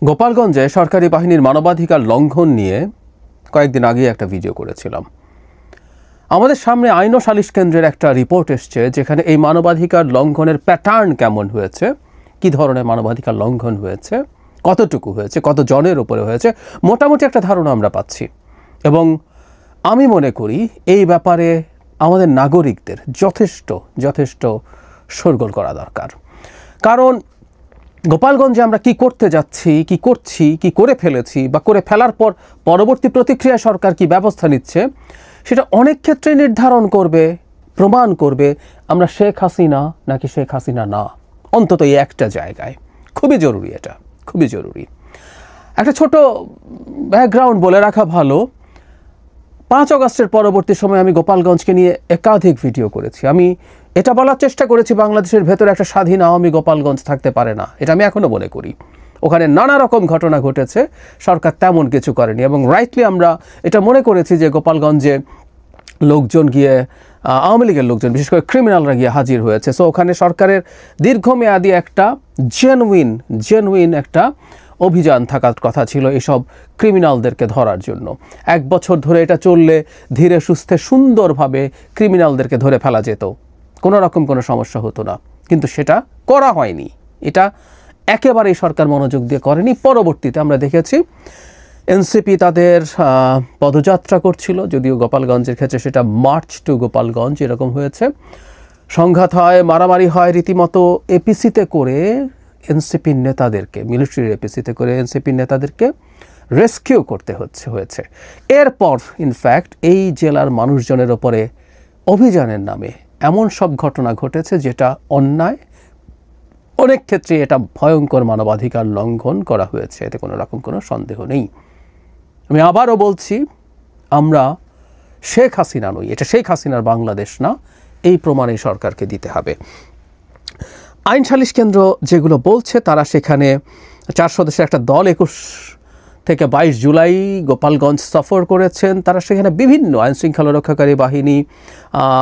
গোপালগঞ্জে সরকারি বাহিনীর মানবাধিকার লঙ্ঘন নিয়ে কয়েকদিন আগে একটা ভিডিও করেছিলাম। আমাদের সামনে আইন ও সালিশ কেন্দ্রের একটা রিপোর্ট এসছে, যেখানে এই মানবাধিকার লঙ্ঘনের প্যাটার্ন কেমন হয়েছে, কি ধরনের মানবাধিকার লঙ্ঘন হয়েছে, কতটুকু হয়েছে, কত জনের উপরে হয়েছে, মোটামুটি একটা ধারণা আমরা পাচ্ছি। এবং আমি মনে করি এই ব্যাপারে আমাদের নাগরিকদের যথেষ্ট শোরগোল করা দরকার। কারণ গোপালগঞ্জে আমরা কি করতে যাচ্ছি, কি করছি, কি করে ফেলেছি, বা করে ফেলার পর পরবর্তী প্রতিক্রিয়া সরকার কি ব্যবস্থা নিচ্ছে, সেটা অনেক ক্ষেত্রে নির্ধারণ করবে, প্রমাণ করবে আমরা শেখ হাসিনা নাকি শেখ হাসিনা না। অন্তত এই একটা জায়গায় খুবই জরুরি, এটা খুবই জরুরি। একটা ছোট ব্যাকগ্রাউন্ড বলে রাখা ভালো। 5 আগস্টের পরবর্তী সময় আমি গোপালগঞ্জকে নিয়ে একাধিক ভিডিও করেছি। আমি এটা বলার চেষ্টা করেছি, বাংলাদেশের ভেতরে একটা স্বাধীন আওয়ামী গোপালগঞ্জ থাকতে পারে না। এটা আমি এখনও মনে করি। ওখানে নানা রকম ঘটনা ঘটেছে, সরকার তেমন কিছু করেনি। এবং রাইটলি আমরা এটা মনে করেছি যে গোপালগঞ্জে লোকজন গিয়ে, আওয়ামী লীগের লোকজন, বিশেষ করে ক্রিমিনালরা গিয়ে হাজির হয়েছে। সো ওখানে সরকারের দীর্ঘমেয়াদী একটা জেনুইন একটা অভিযান থাকার কথা ছিল এসব ক্রিমিনালদেরকে ধরার জন্য। 1 বছর ধরে এটা চললে ধীরে সুস্থে সুন্দরভাবে ক্রিমিনালদেরকে ধরে ফেলা যেত, কোনো রকম কোনো সমস্যা হতো না। কিন্তু সেটা করা হয়নি। এটা একেবারেই সরকার মনোযোগ দিয়ে করেনি। পরবর্তীতে আমরা দেখেছি এনসিপি তাদের পদযাত্রা করছিল, যদিও গোপালগঞ্জের ক্ষেত্রে সেটা মার্চ টু গোপালগঞ্জ এরকম হয়েছে। সংঘাত হয়, মারামারি হয়, রীতিমতো এপিসিতে করে এনসিপির নেতাদেরকে, মিলিটারির এপিসিতে করে এনসিপির নেতাদেরকে রেস্কিউ করতে হয়েছে। এরপর ইনফ্যাক্ট এই জেলার মানুষজনের ওপরে অভিযানের নামে এমন সব ঘটনা ঘটেছে যেটা অন্যায়, অনেক ক্ষেত্রে এটা ভয়ঙ্কর মানবাধিকার লঙ্ঘন করা হয়েছে, এতে কোনো রকম কোনো সন্দেহ নেই। আমি আবারও বলছি, আমরা শেখ হাসিনা নই, এটা শেখ হাসিনার বাংলাদেশ না। এই প্রমাণ এই সরকারকে দিতে হবে। আইন সালিশ কেন্দ্র যেগুলো বলছে, তারা সেখানে 4 সদস্যের একটা দল 21 থেকে 22 জুলাই গোপালগঞ্জ সফর করেছেন। তারা সেখানে বিভিন্ন আইনশৃঙ্খলা রক্ষাকারী বাহিনী,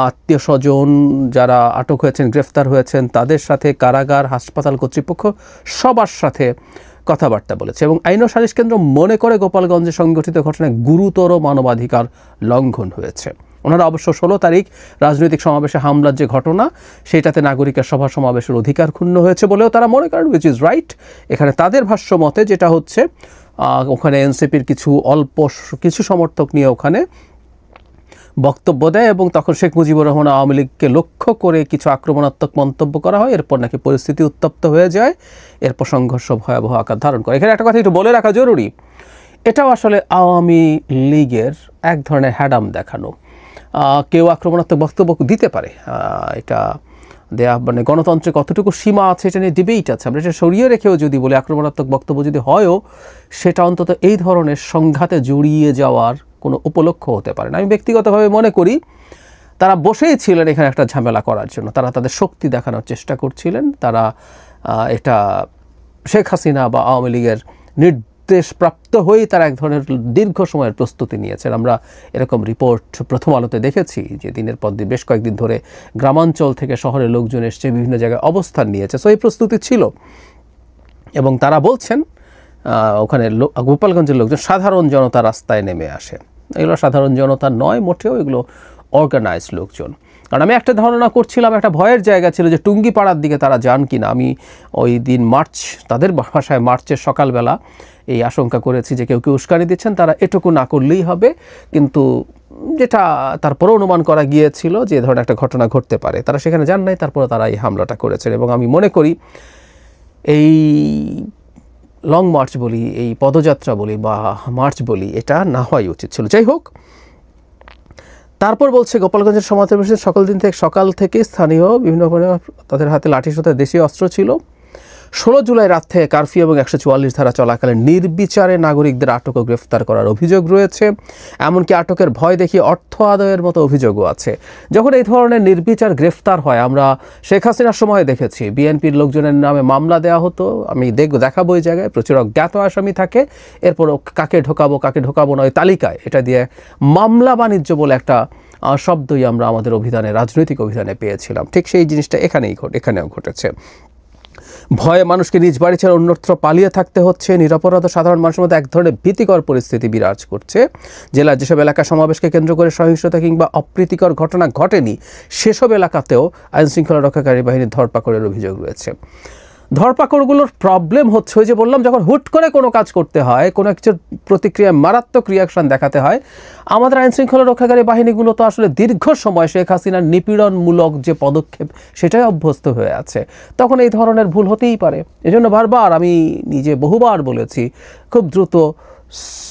আত্মীয় স্বজন যারা আটক হয়েছেন, গ্রেফতার হয়েছেন, তাদের সাথে কারাগার, হাসপাতাল কর্তৃপক্ষ সবার সাথে কথাবার্তা বলেছে। এবং আইন ও সালিশ কেন্দ্র মনে করে গোপালগঞ্জে সংঘটিত ঘটনায় গুরুতর মানবাধিকার লঙ্ঘন হয়েছে। ওনারা অবশ্য 16 তারিখ রাজনৈতিক সমাবেশে হামলার যে ঘটনা, সেটাতে নাগরিকের সভা সমাবেশের অধিকার ক্ষুণ্ণ হয়েছে বলেও তারা মনে করেন, উইচ ইজ রাইট। এখানে তাদের ভাষ্য মতে যেটা হচ্ছে, ওখানে এনসিপির কিছু সমর্থক নিয়ে ওখানে বক্তব্য দেয় এবং তখন শেখ মুজিবুর রহমান আওয়ামী লীগকে লক্ষ্য করে কিছু আক্রমণাত্মক মন্তব্য করা হয়। এরপর নাকি পরিস্থিতি উত্তপ্ত হয়ে যায়, এরপর সংঘর্ষ ভয়াবহ আকার ধারণ করে। এখানে একটা কথা একটু বলে রাখা জরুরি, এটাও আসলে আওয়ামী লীগের এক ধরনের হ্যাডাম দেখানো। কেউ আক্রমণাত্মক বক্তব্য দিতে পারে, এটা দেয়া মানে গণতন্ত্রে কতটুকু সীমা আছে এটা নিয়ে ডিবেট আছে। আমরা এটা সরিয়ে রেখেও যদি বলি আক্রমণাত্মক বক্তব্য যদি হয়ও, সেটা অন্তত এই ধরনের সংঘাতে জড়িয়ে যাওয়ার কোনো উপলক্ষ হতে পারে না। আমি ব্যক্তিগতভাবে মনে করি তারা বসেই ছিলেন এখানে একটা ঝামেলা করার জন্য, তারা তাদের শক্তি দেখানোর চেষ্টা করছিলেন। তারা এটা শেখ হাসিনা বা আওয়ামী লীগের নির্দেশপ্রাপ্ত হয়েই তারা এক ধরনের দীর্ঘ সময়ের প্রস্তুতি নিয়েছেন। আমরা এরকম রিপোর্ট প্রথম আলোতে দেখেছি যে দিনের পর দিন বেশ কয়েকদিন ধরে গ্রামাঞ্চল থেকে শহরে লোকজন এসছে, বিভিন্ন জায়গায় অবস্থান নিয়েছে। সো এই প্রস্তুতি ছিল। এবং তারা বলছেন ওখানে গোপালগঞ্জের লোকজন, সাধারণ জনতা রাস্তায় নেমে আসে। এগুলো সাধারণ জনতা নয় মোটেও, এগুলো অর্গানাইজড লোকজন। কারণ আমি একটা ধারণা করছিলাম, একটা ভয়ের জায়গা ছিল যে টুঙ্গিপাড়ার দিকে তারা যান কিনা। আমি ওই দিন তাদের ভাষায় মার্চের সকালবেলা এই আশঙ্কা করেছি যে কেউ উস্কানি দিচ্ছেন, তারা এটুকু না করলেই হবে। কিন্তু যেটা তারপরে অনুমান করা গিয়েছিল যে ধরনের একটা ঘটনা ঘটতে পারে, তারা সেখানে যান নাই, তারপরে তারা এই হামলাটা করেছেন। এবং আমি মনে করি এই লং মার্চ বলি, এই পদযাত্রা বলি বা মার্চ বলি, এটা না হওয়াই উচিত ছিল। যাই হোক, তারপর বলছে গোপালগঞ্জের সমাবেশে সকাল থেকে স্থানীয় বিভিন্ন তাদের হাতে লাঠিসোঁতা দেশীয় অস্ত্র ছিল। 16 জুলাই রাত থেকে কারফিউ এবং 144 ধারা চলাকালে নির্বিচারে নাগরিকদের আটক ও গ্রেফতার করার অভিযোগ রয়েছে। এমনকি আটকের ভয় দেখিয়ে অর্থ আদায়ের মতো অভিযোগও আছে। যখন এই ধরনের নির্বিচার গ্রেফতার হয়, আমরা শেখ হাসিনার সময় দেখেছি বিএনপির লোকজনের নামে মামলা দেওয়া হতো। আমি দেখাবো এই জায়গায় প্রচুর অজ্ঞাত আসামি থাকে, এরপর কাকে ঢোকাবো না ওই তালিকায় এটা দিয়ে মামলা বাণিজ্য বলে একটা শব্দই আমরা আমাদের রাজনৈতিক অভিধানে পেয়েছিলাম। ঠিক সেই জিনিসটা এখানেও ঘটেছে। ভয়ে মানুষকে নিজ বাড়ি ছেড়ে অন্যত্র পালিয়ে থাকতে হচ্ছে। নিরপরাধ সাধারণ মানুষের মধ্যে এক ধরনের ভীতিকর পরিস্থিতি বিরাজ করছে। জেলার যেসব এলাকা সমাবেশকে কেন্দ্র করে সহিংসতা কিংবা অপ্রীতিকর ঘটনা ঘটেনি, সেসব এলাকাতেও আইনশৃঙ্খলা রক্ষাকারী বাহিনীর ধরপাকড়ের অভিযোগ রয়েছে। ধরপাকড়গুলোর প্রবলেম হচ্ছে, ওই যে বললাম, যখন হুট করে কোনো কাজ করতে হয়, কোনো কিছুর প্রতিক্রিয়ায় মারাত্মক রিয়াকশন দেখাতে হয়, আমাদের আইনশৃঙ্খলা রক্ষাকারী বাহিনীগুলো তো আসলে দীর্ঘ সময় শেখ হাসিনার নিপীড়নমূলক যে পদক্ষেপ সেটাই অভ্যস্ত হয়ে আছে, তখন এই ধরনের ভুল হতেই পারে। এজন্য বারবার আমি নিজে বহুবার বলেছি, খুব দ্রুত,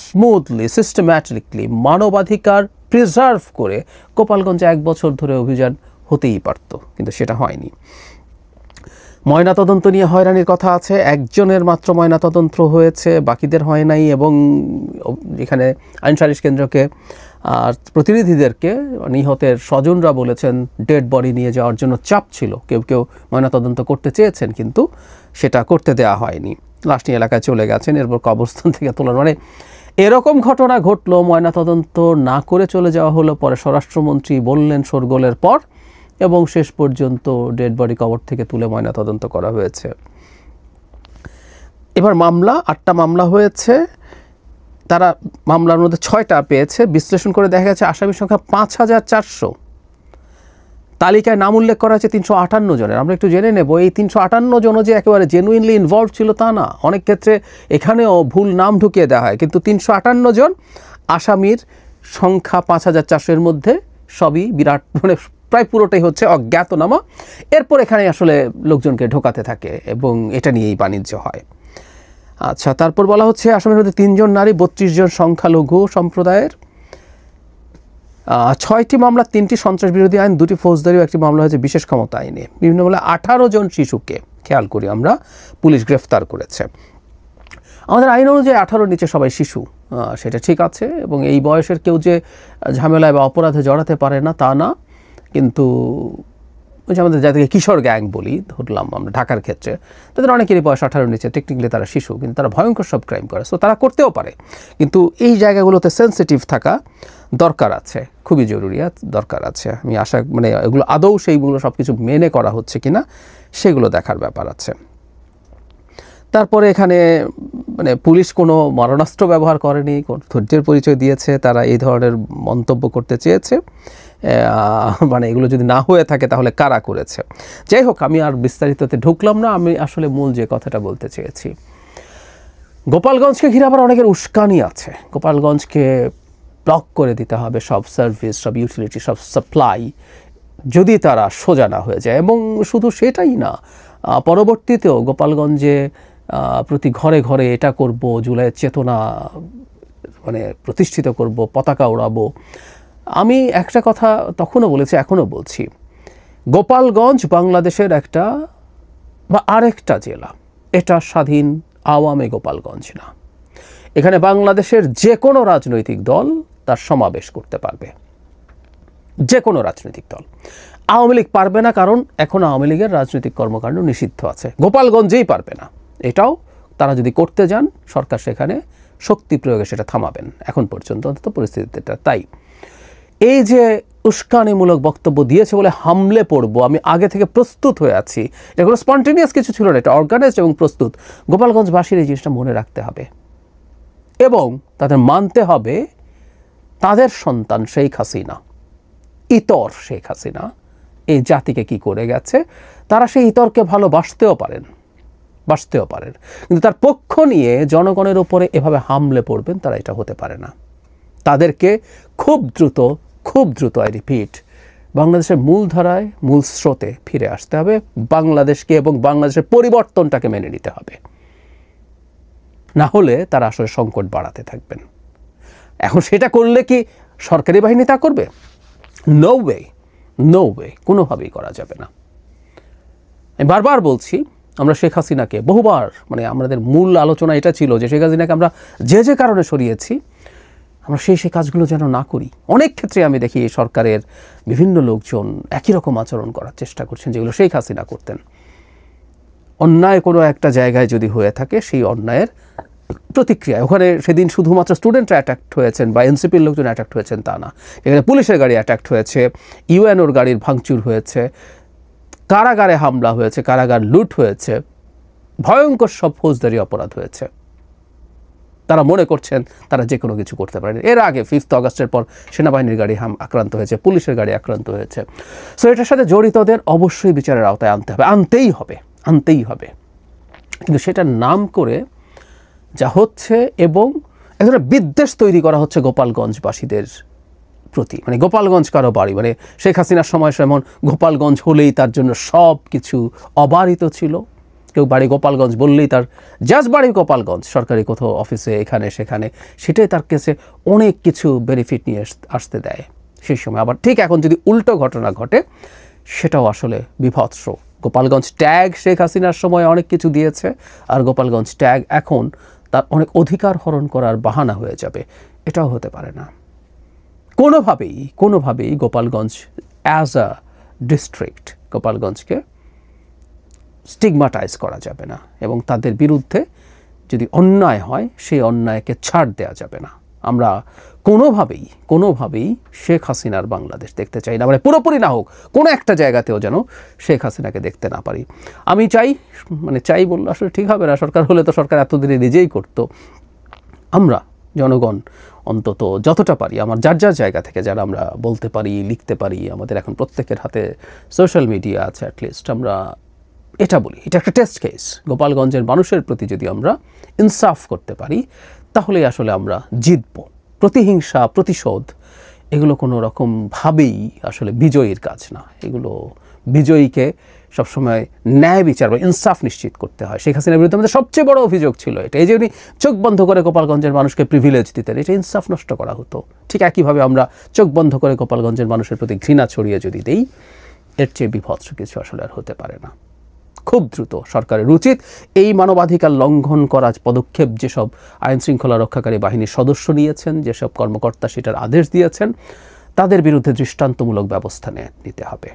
স্মুথলি, সিস্টেম্যাটিকলি মানবাধিকার প্রিজার্ভ করে গোপালগঞ্জে 1 বছর ধরে অভিযান হতেই পারত, কিন্তু সেটা হয়নি। ময়নাতদন্ত নিয়ে হয়রানির কথা আছে, একজনের মাত্র ময়নাতদন্ত হয়েছে, বাকিদের হয় নাই। এবং এখানে আইন সালিশ কেন্দ্রকে আর প্রতিনিধিদেরকে নিহতের স্বজনরা বলেছেন ডেড বডি নিয়ে যাওয়ার জন্য চাপ ছিল, কেউ কেউ ময়নাতদন্ত করতে চেয়েছেন কিন্তু সেটা করতে দেওয়া হয়নি, লাশ নিয়ে এলাকায় চলে গেছেন, এরপর কবরস্থান থেকে তোলার, মানে এরকম ঘটনা ঘটলো। ময়নাতদন্ত না করে চলে যাওয়া হলো, পরে স্বরাষ্ট্রমন্ত্রী বললেন শোরগোলের পর, এবং শেষ পর্যন্ত ডেড বডি কবর থেকে তুলে ময়নাতদন্ত করা হয়েছে। এবার মামলা 8টা মামলা হয়েছে, তারা মামলার মধ্যে 6টা পেয়েছে। বিশ্লেষণ করে দেখা গেছে আসামির সংখ্যা 5400। তালিকায় নাম উল্লেখ করা হয়েছে 358 জনের। আমরা একটু জেনে নেব, এই 358 জনও যে একেবারে জেনুইনলি ইনভলভ ছিল তা না, অনেক ক্ষেত্রে এখানেও ভুল নাম ঢুকিয়ে দেওয়া হয়, কিন্তু 358 জন আসামির সংখ্যা 5400-এর মধ্যে সবই বিরাট, মানে প্রায় পুরোটাই হচ্ছে অজ্ঞাতনামা। এরপর এখানে আসলে লোকজনকে ঢোকাতে থাকে এবং এটা নিয়েই বাণিজ্য হয়। আচ্ছা, তারপর বলা হচ্ছে আসামের মধ্যে 3 জন নারী, 32 জন সংখ্যালঘু সম্প্রদায়ের। 6টি মামলা, 3টি সন্ত্রাস বিরোধী আইন, 2টি ফৌজদারি, 1টি মামলা হয়েছে বিশেষ ক্ষমতা আইনে। বিভিন্ন মামলায় 18 জন শিশুকে, খেয়াল করি আমরা, পুলিশ গ্রেফতার করেছে। আমাদের আইন অনুযায়ী 18 নিচে সবাই শিশু, সেটা ঠিক আছে, এবং এই বয়সের কেউ যে ঝামেলায় বা অপরাধে জড়াতে পারে না তা না, কিন্তু ওই যে আমাদের যাদেরকে কিশোর গ্যাং বলি, ধরলাম আমরা ঢাকার ক্ষেত্রে, তাদের অনেকেরই বয়স 18 নিচে, টেকনিক্যালি তারা শিশু, কিন্তু তারা ভয়ঙ্কর সব ক্রাইম করে, সো তারা করতেও পারে। কিন্তু এই জায়গাগুলোতে সেন্সিটিভ থাকা দরকার আছে, খুবই জরুরি দরকার আছে। আমি আশা, মানে এগুলো আদৌ সেইগুলো সব কিছু মেনে করা হচ্ছে কিনা সেগুলো দেখার ব্যাপার আছে। তারপরে এখানে মানে পুলিশ কোনো মারণাস্ত্র ব্যবহার করেনি, ধৈর্যের পরিচয় দিয়েছে, তারা এই ধরনের মন্তব্য করতে চেয়েছে, মানে এগুলো যদি না হয়ে থাকে তাহলে কারা করেছে। যাই হোক, আমি আর বিস্তারিততে ঢুকলাম না, আমি আসলে মূল যে কথাটা বলতে চেয়েছি, গোপালগঞ্জকে ঘিরে আবার অনেকের উস্কানি আছে। গোপালগঞ্জকে ব্লক করে দিতে হবে সব সার্ভিস, সব ইউটিলিটি, সব সাপ্লাই, যদি তারা সোজা না হয়ে যায়। এবং শুধু সেটাই না, পরবর্তীতেও গোপালগঞ্জে প্রতি ঘরে ঘরে এটা করব, জুলাইয়ের চেতনা মানে প্রতিষ্ঠিত করব, পতাকা ওড়াবো। আমি একটা কথা তখনও বলেছি, এখনও বলছি, গোপালগঞ্জ বাংলাদেশের একটা বা আরেকটা জেলা, এটা স্বাধীন আওয়ামী গোপালগঞ্জ না। এখানে বাংলাদেশের যে কোনো রাজনৈতিক দল তার সমাবেশ করতে পারবে, যে কোনো রাজনৈতিক দল। আওয়ামী লীগ পারবে না, কারণ এখন আওয়ামী লীগের রাজনৈতিক কর্মকাণ্ড নিষিদ্ধ আছে। গোপালগঞ্জেই পারবে না, এটাও তারা যদি করতে যান সরকার সেখানে শক্তি প্রয়োগে সেটা থামাবেন, এখন পর্যন্ত অন্তত পরিস্থিতিটা তাই। এই যে উস্কানিমূলক বক্তব্য দিয়েছে বলে হামলে পড়বো, আমি আগে থেকে প্রস্তুত হয়ে আছি, এটা কোনো স্পন্টেনিয়াস কিছু ছিল না, এটা অর্গানাইজড এবং প্রস্তুত। গোপালগঞ্জবাসীর এই জিনিসটা মনে রাখতে হবে এবং তাদের মানতে হবে তাদের সন্তান শেখ হাসিনা, ইতর শেখ হাসিনা এই জাতিকে কি করে গেছে। তারা সেই ইতরকে ভালোবাসতেও পারেন, কিন্তু তার পক্ষ নিয়ে জনগণের উপরে এভাবে হামলে পড়বেন, তারা এটা হতে পারে না। তাদেরকে খুব দ্রুত আই রিপিট, বাংলাদেশের মূলধারায়, মূল স্রোতে ফিরে আসতে হবে, বাংলাদেশকে এবং বাংলাদেশের পরিবর্তনটাকে মেনে নিতে হবে, না হলে তারা আসলে সংকট বাড়াতে থাকবেন। এখন সেটা করলে কি সরকারি বাহিনী তা করবে? নো ওয়ে, কোনোভাবেই করা যাবে না। আমি বারবার বলছি, আমরা শেখ হাসিনাকে বহুবার, মানে আমাদের মূল আলোচনা এটা ছিল যে শেখ হাসিনাকে আমরা যে কারণে সরিয়েছি, আমরা সেই কাজগুলো যেন না করি। অনেক ক্ষেত্রে আমি দেখি সরকারের বিভিন্ন লোকজন একই রকম আচরণ করার চেষ্টা করছেন যেগুলো শেখ হাসিনা করতেন। অন্যায় কোনো একটা জায়গায় যদি হয়ে থাকে, সেই অন্যায়ের প্রতিক্রিয়া, ওখানে সেদিন শুধুমাত্র স্টুডেন্টরা অ্যাট্যাক্ট হয়েছেন বা এনসিপির লোকজন অ্যাট্যাক্ট হয়েছেন তা না, এখানে পুলিশের গাড়ি অ্যাট্যাক্ট হয়েছে, ইউএনওর গাড়ির ভাঙচুর হয়েছে, কারাগারে হামলা হয়েছে, কারাগার লুট হয়েছে, ভয়ঙ্কর সব ফৌজদারি অপরাধ হয়েছে। তারা মনে করছেন তারা যে কোনো কিছু করতে পারেন। এর আগে 5 আগস্টের পর সেনাবাহিনীর গাড়ি আক্রান্ত হয়েছে, পুলিশের গাড়ি আক্রান্ত হয়েছে। সো এটার সাথে জড়িতদের অবশ্যই বিচারের আওতায় আনতেই হবে। কিন্তু সেটার নাম করে যা হচ্ছে, এবং এক ধরনের বিদ্বেষ তৈরি করা হচ্ছে গোপালগঞ্জবাসীদের প্রতি। মানে গোপালগঞ্জ কারো বাড়ি, মানে শেখ হাসিনার সময় যেমন গোপালগঞ্জ হলেই তার জন্য সব কিছু অবারিত ছিল, কেউ বাড়ি গোপালগঞ্জ বললেই তার জাস্ট বাড়ি গোপালগঞ্জ, সরকারি কোথাও অফিসে এখানে সেখানে, সেটাই তার কাছে অনেক কিছু বেনিফিট নিয়ে আসতে দেয় সেই সময়। আবার ঠিক এখন যদি উল্টো ঘটনা ঘটে, সেটাও আসলে বিভৎস। গোপালগঞ্জ ট্যাগ শেখ হাসিনার সময় অনেক কিছু দিয়েছে, আর গোপালগঞ্জ ট্যাগ এখন তার অনেক অধিকার হরণ করার বাহানা হয়ে যাবে। এটাও হতে পারে না। কোনোভাবেই গোপালগঞ্জ অ্যাজ আ ডিস্ট্রিক্ট, গোপালগঞ্জকে স্টিগমাটাইজ করা যাবে না, এবং তাদের বিরুদ্ধে যদি অন্যায় হয় সেই অন্যায়কে ছাড় দেওয়া যাবে না। আমরা কোনোভাবেই শেখ হাসিনার বাংলাদেশ দেখতে চাই না, মানে পুরোপুরি না হোক, কোনো একটা জায়গাতেও যেন শেখ হাসিনাকে দেখতে না পারি। আমি চাই বললে আসলে ঠিক হবে না, সরকার হলে তো সরকার এতদিনে নিজেই করতো। আমরা জনগণ অন্তত যতটা পারি, আমার যার জায়গা থেকে যারা আমরা বলতে পারি, লিখতে পারি, আমাদের এখন প্রত্যেকের হাতে সোশ্যাল মিডিয়া আছে, অ্যাটলিস্ট আমরা এটা বলি, এটা একটা টেস্ট কেস। গোপালগঞ্জের মানুষের প্রতি যদি আমরা ইনসাফ করতে পারি, তাহলেই আসলে আমরা জিতব। প্রতিহিংসা, প্রতিশোধ, এগুলো কোনো রকমভাবেই আসলে বিজয়ীর কাজ না। এগুলো বিজয়ীকে সবসময় ন্যায় বিচার বা ইনসাফ নিশ্চিত করতে হয়। শেখ হাসিনার বিরুদ্ধে আমাদের সবচেয়ে বড় অভিযোগ ছিল এটা, এই যে উনি চোখ বন্ধ করে গোপালগঞ্জের মানুষকে প্রিভিলেজ দিতেন, এটা ইনসাফ নষ্ট করা হতো। ঠিক একইভাবে আমরা চোখ বন্ধ করে গোপালগঞ্জের মানুষের প্রতি ঘৃণা ছড়িয়ে যদি দেই, এর চেয়ে বিভৎস কিছু আসলে আর হতে পারে না। খুব দ্রুত সরকারের উচিত এই মানবাধিকার লঙ্ঘন করা পদক্ষেপ যেসব আইন শৃঙ্খলা রক্ষাকারী বাহিনীর সদস্য নিয়েছেন, যেসব কর্মকর্তা সেটার আদেশ দিয়েছেন, তাদের বিরুদ্ধে দৃষ্টান্তমূলক ব্যবস্থা নিতে হবে।